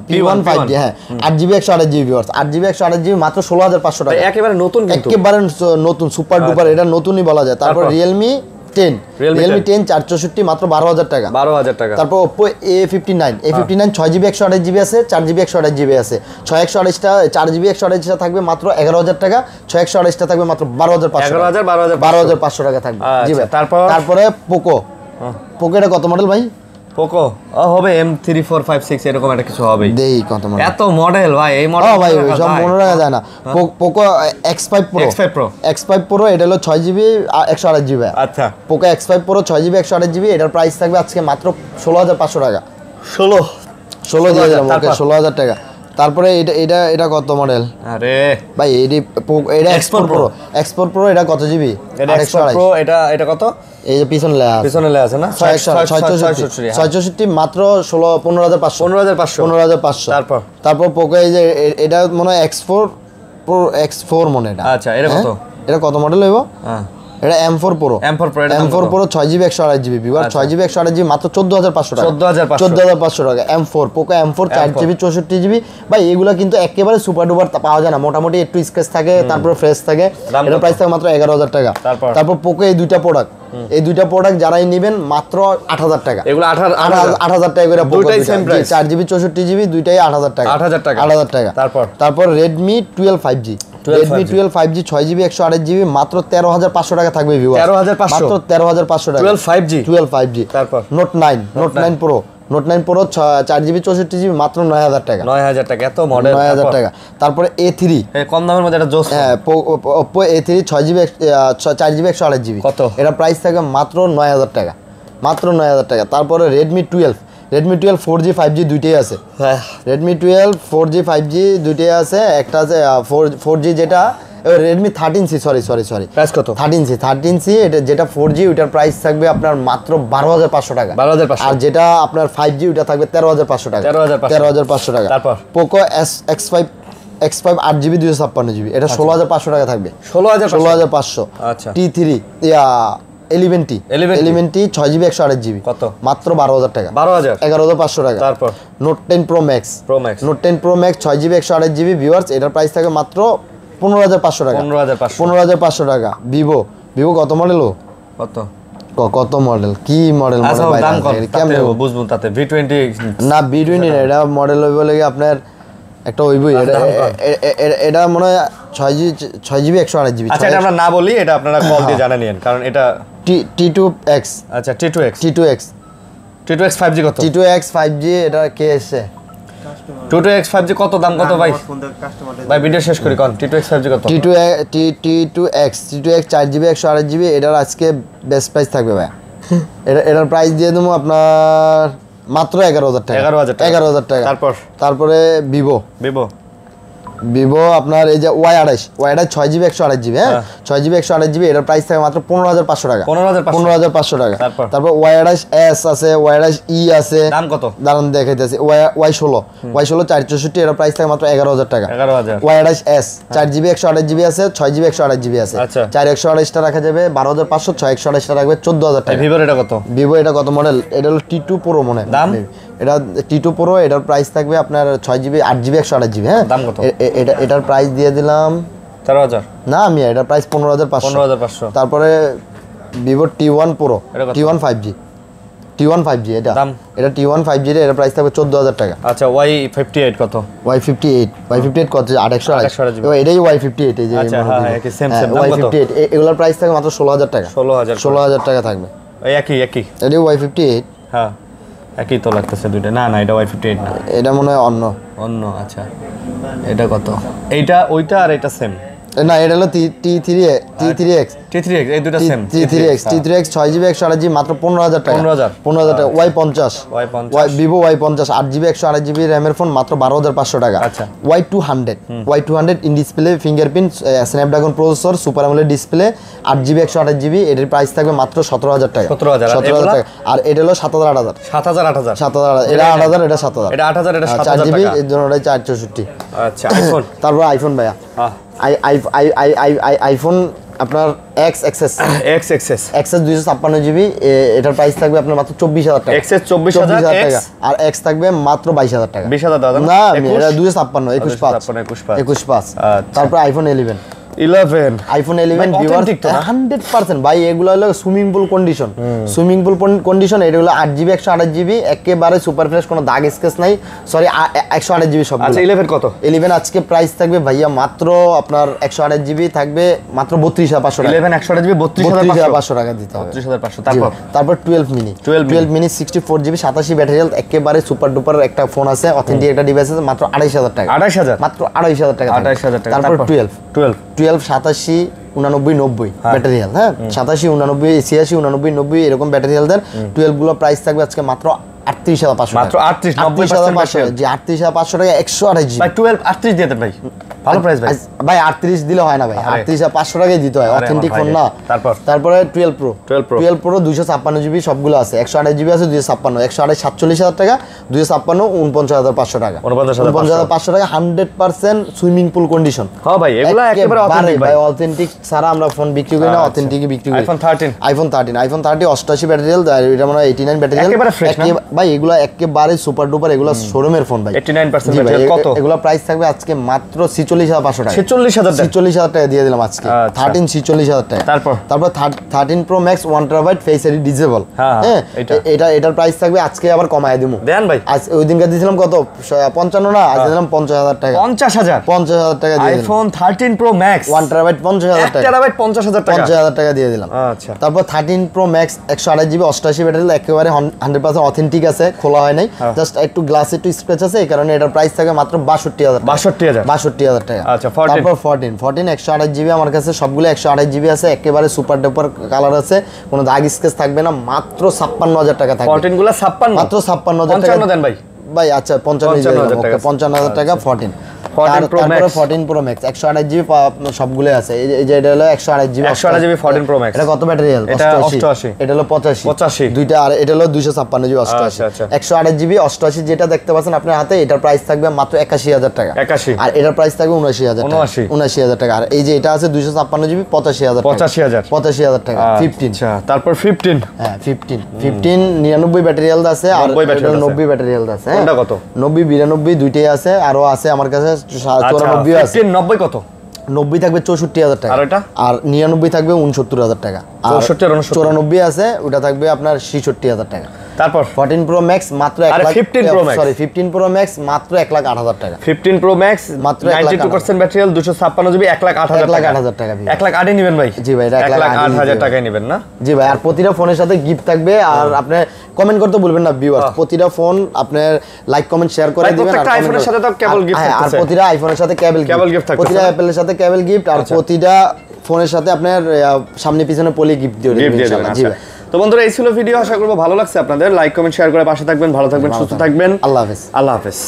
5G হ্যাঁ 8GB 128GB viewers 8GB 128GB মাত্র 16,500 টাকা।
একেবারে নতুন, কিন্তু
একেবারে নতুন সুপার ডুপার, এটা নতুনই বলা যায়। তারপর Realme 10 464 মাত্র 12,000 টাকা। তারপর Oppo A59 6GB 128GB আছে 4GB 128GB আছে 6128টা 4GB 128টা থাকবে মাত্র 11,000 টাকা 6128টা থাকবে মাত্র 12,500 টাকা থাকবে। জি ভাই। তারপরে Poco এটা কত মডেল ভাই?
Poco হবে M3456 এরকম একটা কিছু হবে।
দেই কত মডেল?
এত মডেল ভাই, এই মডেল
ভাই সব মনে রাখা যায় না। Poco X5 Pro এটা হলো 6GB 128GB।
আচ্ছা
Poco X5 Pro 6GB 128GB এটার প্রাইস থাকবে আজকে মাত্র 16,500 টাকা। 16 দিয়ে দিলাম ওকে 16,000 টাকা। তারপরে এটা কত মডেল?
আরে ভাই
এটা X4 Pro এটা কত জিবি?
এটা X4 Pro এটা কত?
এই যে পিছনে লেখা আছে না 666 মাত্র 15,500। তারপর Poco এই যে এটা মনে হয় X4 মনে এটা।
আচ্ছা এটা
কত মডেল হইব? এটা M4 Pro 6GB 128GB viewer 6GB 128GB মাত্র 14,500 টাকা। 14,500 টাকা M4 Poco M4 4GB 64GB ভাই এগুলা কিন্তু একেবারে সুপার ডুপার পাওয়া যায় না, মোটামুটি একটু স্ক্র্যাচ থাকে তারপর ফ্রেশ থাকে। এটা প্রাইস থাকে মাত্র 11,000 টাকা। তারপর Poco এই দুইটা প্রোডাক্ট যারাই নেবেন মাত্র 8,000 টাকা।
এগুলো
8,000 টাকা করে দুইটাই সেম প্রাইস 4GB 64GB দুইটাই 8,000 টাকা। 8,000 টাকা। তারপর Redmi 12 5G 6GB 128GB মাত্র 13,500 টাকা থাকবে ভিউয়ার। 13,500 মাত্র 13,500 টাকা 12 5G। তারপর Note 9 Pro 4GB 64GB মাত্র 9,000 টাকা।
9,000 টাকা এত মডেল
9,000 টাকা। তারপরে A3
কম দামের মধ্যে এটা জোস।
হ্যাঁ Oppo A3 6GB 4GB 128GB
কত?
এটা প্রাইস থাকে মাত্র 9,000 টাকা। তারপরে Redmi 12 4G 5G দুইটাই আছে। Redmi 12 4G 5G দুইটাই আছে, একটা আছে 4G যেটা Redmi 13C সরি
প্রাইস কত?
13C এটা যেটা 4G ওটার প্রাইস থাকবে আপনার মাত্র 12,500 টাকা। আর যেটা আপনার 5G ওটা থাকবে 13,500 টাকা। 13,500 টাকা। তারপর Poco X5 8GB 256GB এটা 16,500 টাকা থাকবে। 16,500। আচ্ছা T3 11T 6GB 128GB কত? মাত্র 12,000 টাকা। 11,500 টাকা। তারপর Note 10 Pro Max 6GB 128GB viewers এটার প্রাইস থাকে মাত্র 15,500 টাকা। 15,500 টাকা। Vivo কত মডেল? কত মডেল কি মডেল
কেমন বুঝবো তাতে V20
না V20 না, এটা মডেল হইব লাগে আপনার একটা ওইবই এটা মনে হয় 6GB 128GB।
আচ্ছা এটা আমরা না বলি, এটা আপনারা কল দিয়ে জানা নিন কারণ এটা
T2X।
আচ্ছা T2X 5G কত?
T2X 5G এটা কে এসে
T2X 5G কত দাম কত ভাই? ভাই ভিডিও শেষ করি কোন T2X 5G কত?
T2X 4GB 128GB এটার আজকে বেস্ট প্রাইস থাকবে ভাই। এটার প্রাইস দিয়ে দেবো আপনার মাত্র 11000 টাকা। 11000 টাকা। তারপরে ভিভো আপনার এই যে Y28 6GB 128GB, হ্যাঁ 6GB 128GB এটার প্রাইস থাকে মাত্র 15500 টাকা। 15500 টাকা। তারপর Y28S আছে, Y28E আছে।
দাম কত?
দাঁড়ান দেখাইতেছি। Y16 464 এটার প্রাইস থাকে মাত্র 11000 টাকা।
11000।
Y28S 4GB 128GB আছে, 6GB 128GB আছে। 4 128 টা রাখা যাবে 12500, 6 128 টা রাখবে 14000 টাকা।
ভিভোর এটা কত?
ভিভো এটা কত মডেল? এটা হলো T2 Pro মনে হয়।
দাম?
এটা T2 Pro এটার প্রাইস থাকবে আপনার 6GB 8GB 128GB, হ্যাঁ।
দাম কত?
এটার প্রাইস দিয়ে দিলাম
13000।
না আমি এটার প্রাইস 15500। তারপরে Vivo T1 Pro T1 5G এটা দাম। এটা T1 5G এর প্রাইস থাকবে 14000 টাকা।
আচ্ছা Y58 কত?
Y58 কত? 828GB। এটাই Y58 এই যে।
আচ্ছা হ্যাঁ একই সেম দাম কত?
Y58 এগুলোর প্রাইস থাকবে মাত্র 16000 টাকা। 16000 টাকা থাকবে।
একই
এটাই Y58।
হ্যাঁ একই তো লাগতেছে দুইটা। না এটা Y58 না,
এটা মনে হয় অন্য।
আচ্ছা এটা কত? এইটা ওইটা আর এটা সেম
না, এটা হলো T3X
এই দুটো সেম।
T3X 6GB 128GB মাত্র 15000 টাকা। 15000 টাকা। Y50 Vivo Y50 8GB 128GB র্যামের ফোন মাত্র 12500 টাকা।
আচ্ছা
Y200 in display fingerprint Snapdragon processor super AMOLED display 8GB 128GB এর প্রাইস থাকবে মাত্র 17000 টাকা। 17000 টাকা। আর এটা হলো 7000 এটা 8000 এটা 7000
এটা 8000 এটা 7000 টাকা।
4GB এর জন্য এটা 464।
আচ্ছা আইফোন।
তারপর আইফোন ভাইয়া আইফোন আপনার XS 256GB এটার প্রাইস থাকবে আপনার মাত্র 24000 টাকা।
XS 24000
টাকা। আর X থাকবে মাত্র 22000 টাকা।
20000 দাদা
না এটা 256 215। তারপর আইফোন 11 100% ভাই এগুলো হলো সুইমিং পুল কন্ডিশন। এটা হলো 8GB 128GB একেবারে সুপার ফ্রেশ, কোনো দাগ স্কেচ নাই। সরি 128GB সব।
আচ্ছা 11 কত?
11 আজকে প্রাইস থাকবে ভাইয়া মাত্র আপনার 128GB থাকবে মাত্র 32500 টাকা।
11 128GB
32500 টাকা দিতে হবে।
32500। তারপর
12 মিনি 64GB 87 ব্যাটারি হেলথ একেবারে সুপার ডুপার একটা ফোন আছে, অথেন্টিক একটা ডিভাইস আছে, মাত্র 28000 টাকা। মাত্র 28000 টাকা। তারপর 12 87 89 90 ব্যাটারি হেলথ, হ্যাঁ 87 89 86 89 90 এরকম ব্যাটারি হেলথের 12 গুলো প্রাইস থাকবে আজকে মাত্র 38500
মাত্র 38500
যে 38500 টাকা 128GB
ভাই 12 38 দিয়ে দেন ভাই, ভালো প্রাইস ভাই।
ভাই 38 দিলে হয় না ভাই, 38500 টাকায় দিতে হয়, অথেন্টিক ফোন না। তারপরে 12 Pro 256GB সবগুলো আছে, 128GB আছে 256, 128 47000 টাকা, 256 49500 টাকা, 49500 টাকা 100% সুইমিং পুল কন্ডিশন।
হ্যাঁ ভাই এগুলা একেবারে অথেন্টিক ভাই,
অথেন্টিক ছাড়া আমরা ফোন বিক্রি করি না, অথেন্টিকই বিক্রি করি। আইফোন 30 88 ব্যাটারি হেলথ, আর এটা মানে 89 ব্যাটারি হেলথ
একেবারে ফ্রেশ না
ভাই, এগুলা একেবারে সুপার ডুপার, এগুলা শোরুমের ফোন ভাই।
89% ব্যাটারি কত?
এগুলা প্রাইস থাকবে আজকে মাত্র 46500 টাকা।
46000
টাকা দিয়ে দিলাম আজকে। 13 46000 টাকা। তারপর 13 Pro Max 1TB face ID disable, হ্যাঁ এটার প্রাইস থাকবে আজকে আবার কমায় দিমু।
দেন ভাই,
আজ ওই দিনকে দিছিলাম কত 55 না, আজ দিলাম 50000 টাকা। 50000 টাকা দিয়ে দিলাম।
আইফোন 13 Pro Max
1TB 50000 টাকা,
1TB 50000 টাকা,
50000 টাকা দিয়ে দিলাম।
আচ্ছা
তারপর 13 Pro Max 128GB 88 ব্যাটারি একেবারে 100% অথেন্টিক আছে, খোলা হয় নাই, জাস্ট একটু গ্লাস একটু স্ক্র্যাচ আছে, এই কারণে এটার প্রাইস থাকে মাত্র 62000 টাকা।
আচ্ছা
তারপর 14 128GB আমার কাছে সবগুলো 128GB আছে, একেবারে সুপার ডুপার কালার আছে, কোনো দাগ স্কেচ থাকবে না, মাত্র 56000 টাকা থাকবে।
14 গুলো 56,
মাত্র 56000 টাকা
দেন ভাই।
ভাই আচ্ছা 55000 টাকা 14 14 Pro Max 128GB সবগুলো আছে, এই যে এটা হলো 128GB
14 Pro Max।
এটা কত ব্যাটারি হেলথ?
88।
এটা হলো 85 দুইটা, আর এটা হলো 256GB 88। 128GB 88 যেটা দেখতে পাচ্ছেন আপনার হাতে, এটার প্রাইস থাকবে মাত্র 81000 টাকা,
81,
আর এটার প্রাইস থাকবে 79000 টাকা। আর এই যে এটা আছে 256GB 85000 টাকা 15।
আচ্ছা তারপর 15,
হ্যাঁ 15 99 ব্যাটারি হেলথ আছে, আর 90 ব্যাটারি হেলথ আছে।
কোনটা কত?
90 92 দুইটাই আছে, আরো আছে আমার কাছে 94 আছে।
90 কত?
90 থাকবে 64000 টাকা, আর 99 থাকবে 69000 টাকা, আর 94 আছে ওটা থাকবে আপনার 66000 টাকা।
তারপর
14 Pro Max মাত্র 1
আরে
lakh
15 Pro Max
sorry 15 Pro Max মাত্র 1,08,000 টাকা
15 Pro Max
মাত্র
92% ব্যাটারি 256 জিবি 1,08,000 টাকা
1,08,000 টাকা
1,08,000 নেবেন ভাই
জি ভাই
1,08,000 টাকায় নেবেন না
জি ভাই আর প্রতিটা ফোনের সাথে গিফট থাকবে আর আপনি কমেন্ট করতে ভুলবেন না ভিউয়ার্স প্রতিটা ফোন আপনার লাইক কমেন্ট শেয়ার করে দিবেন
প্রত্যেকটা আইফোনের সাথে তো কেবল গিফট
আর
থাকতেছে
প্রতিটা আইফোনের সাথে কেবল
গিফট থাকতেছে
প্রতিটা অ্যাপেলের সাথে কেবল গিফট আর প্রতিটা ফোনের সাথে আপনার সামনে পিছনে পলি গিফট দিয়ে দিবেন ইনশাআল্লাহ জি ভাই
তো বন্ধুরা এই ছিল ভিডিও আশা করব ভালো লাগছে আপনাদের লাইক কমেন্ট শেয়ার করে পাশে থাকবেন ভালো থাকবেন সুস্থ থাকবেন
আল্লাহ হাফেজ
আল্লাহ হাফেজ